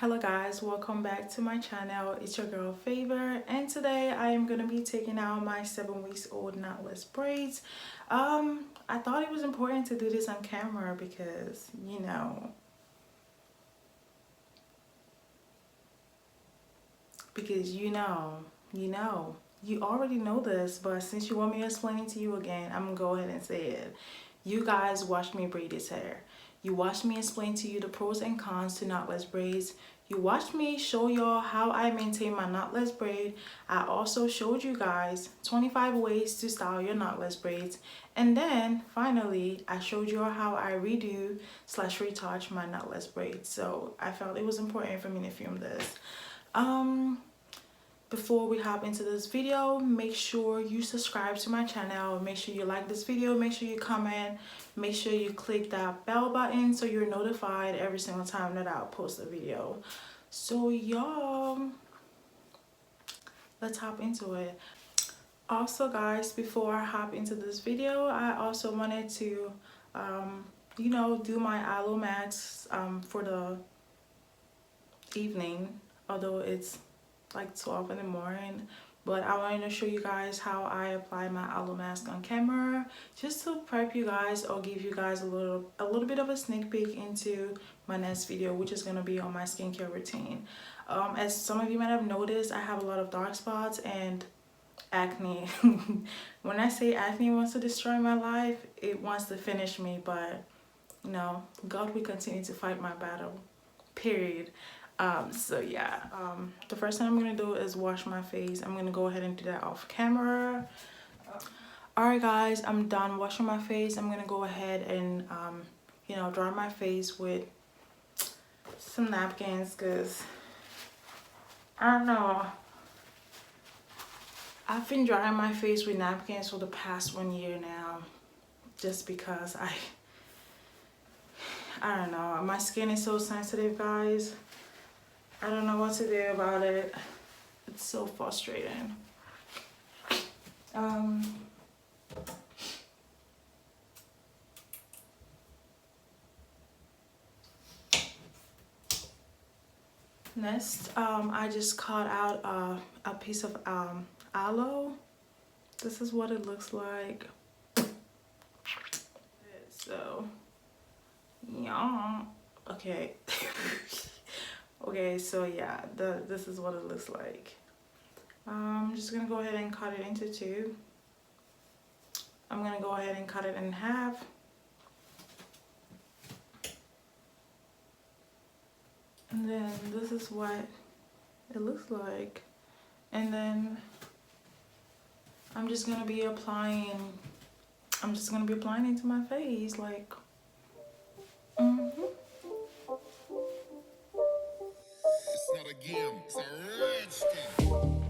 Hello guys, welcome back to my channel. It's your girl Favor, and today I am going to be taking out my 7 weeks old knotless braids. I thought it was important to do this on camera because you already know this, but since you want me to explain it to you again, I'm gonna go ahead and say it. You guys watched me braid this hair. You watched me explain to you the pros and cons to knotless braids. You watched me show y'all how I maintain my knotless braid. I also showed you guys 25 ways to style your knotless braids. And then finally, I showed you how I redo / retouch my knotless braids. So I felt it was important for me to film this. Before we hop into this video, make sure you subscribe to my channel, make sure you like this video, make sure you comment, make sure you click that bell button so you're notified every single time that I'll post a video. So y'all, let's hop into it. Also guys, before I hop into this video, I also wanted to do my aloe mask for the evening, although it's like 12 in the morning, but I wanted to show you guys how I apply my aloe mask on camera, just to prep you guys or give you guys a little bit of a sneak peek into my next video, which is going to be on my skincare routine. As some of you might have noticed, I have a lot of dark spots and acne. When I say acne wants to destroy my life, it wants to finish me, but God will continue to fight my battle, period. So yeah, the first thing I'm gonna do is wash my face. I'm gonna go ahead and do that off camera. Alright guys, I'm done washing my face. I'm gonna go ahead and dry my face with some napkins, because I don't know, I've been drying my face with napkins for the past 1 year now, just because I don't know, my skin is so sensitive, guys. I don't know what to do about it. It's so frustrating. Next, I just cut out a piece of aloe. This is what it looks like. So, yeah. Okay. Okay, so yeah, this is what it looks like. I'm just gonna go ahead and cut it into two. I'm gonna go ahead and cut it in half. And then this is what it looks like. And then I'm just gonna be applying it to my face, like It's not a game, it's a rich thing.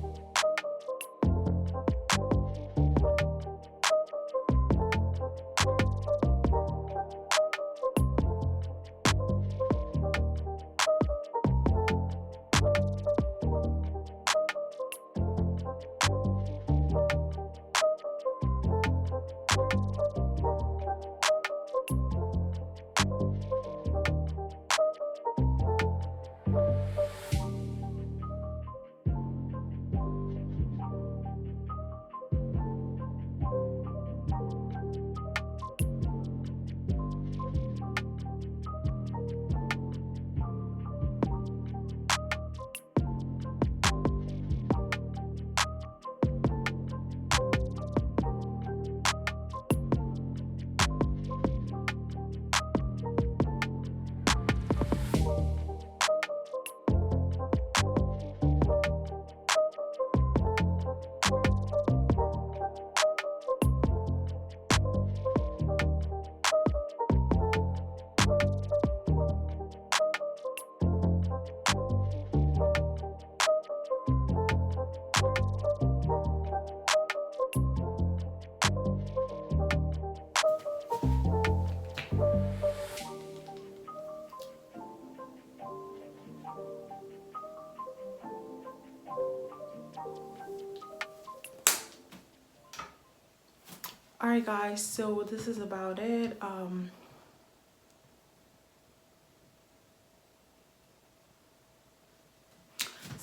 alright guys, so this is about it.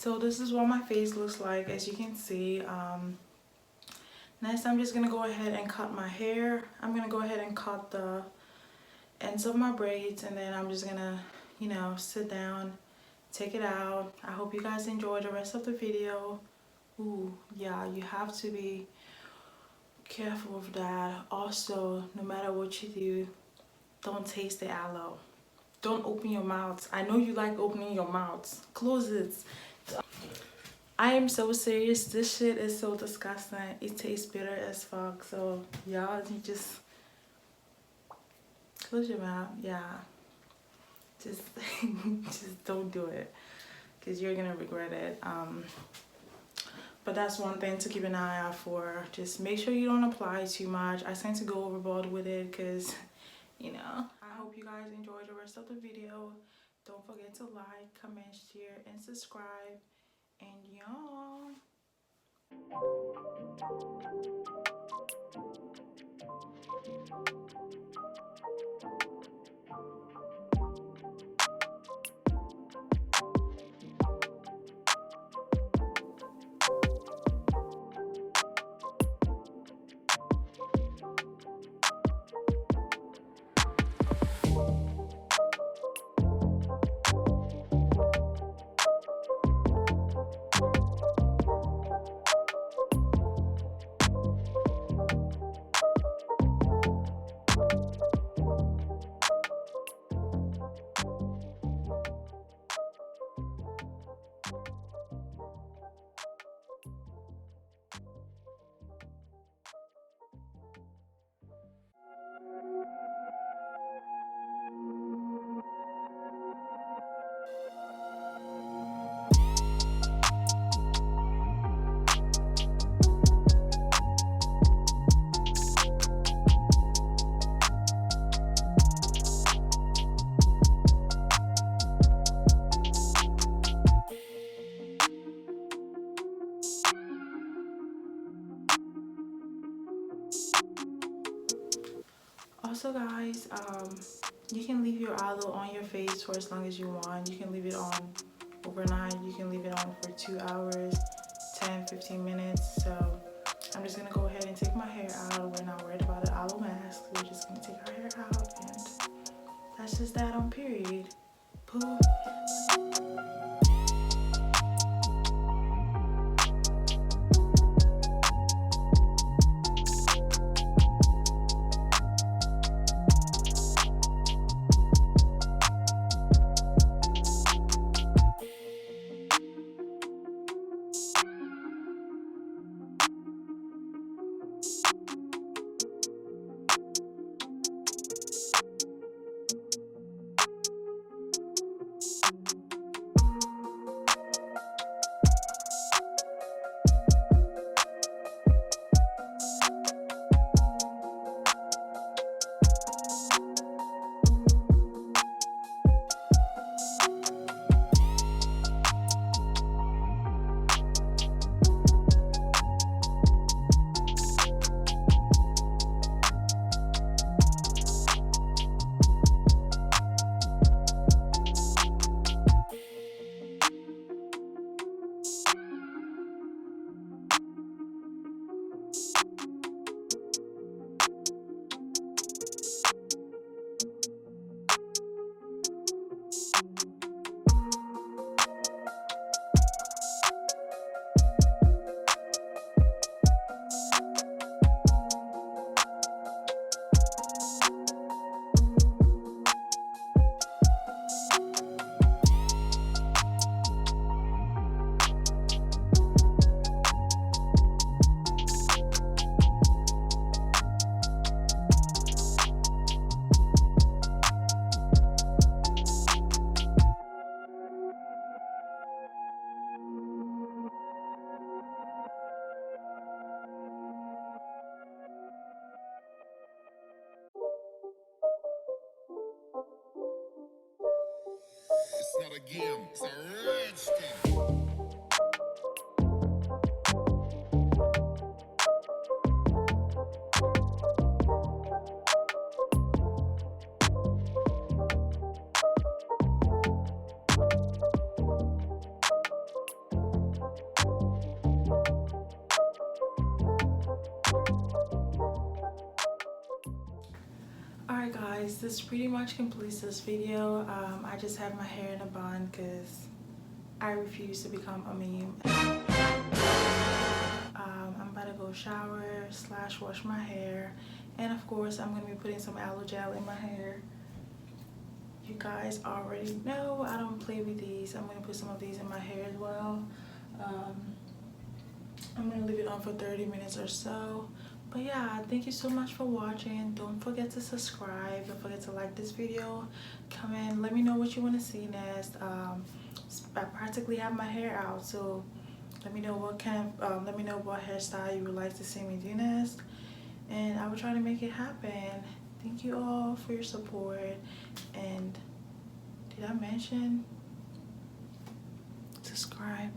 So this is what my face looks like, as you can see. Next, I'm just gonna go ahead and cut my hair. I'm gonna go ahead and cut the ends of my braids, and then I'm just gonna, you know, sit down, take it out. I hope you guys enjoy the rest of the video. Ooh, yeah, you have to be careful of that. Also, no matter what you do, don't taste the aloe. Don't open your mouth. I know you like opening your mouth. Close it. I am so serious. This shit is so disgusting. It tastes bitter as fuck. So y'all, you just close your mouth. Yeah, just just don't do it, because you're gonna regret it. But that's one thing to keep an eye out for. Just make sure you don't apply too much. I tend to go overboard with it because, you know. I hope you guys enjoy the rest of the video. Don't forget to like, comment, share, and subscribe. And y'all. Also guys, you can leave your aloe on your face for as long as you want. You can leave it on overnight. You can leave it on for 2 hours, 10-15 minutes. So I'm just gonna go ahead and take my hair out. We're not worried about the aloe mask. We're just gonna take our hair out, and that's just that on period. Poof. guys, this pretty much completes this video. I just have my hair in a bun because I refuse to become a meme. I'm about to go shower / wash my hair, and of course I'm going to be putting some aloe gel in my hair. You guys already know I don't play with these. I'm going to put some of these in my hair as well. I'm going to leave it on for 30 minutes or so. But yeah, thank you so much for watching. Don't forget to subscribe. Don't forget to like this video. Comment, let me know what you want to see next. I practically have my hair out, so let me know what let me know what hairstyle you would like to see me do next, and I will try to make it happen. Thank you all for your support. And did I mention subscribe?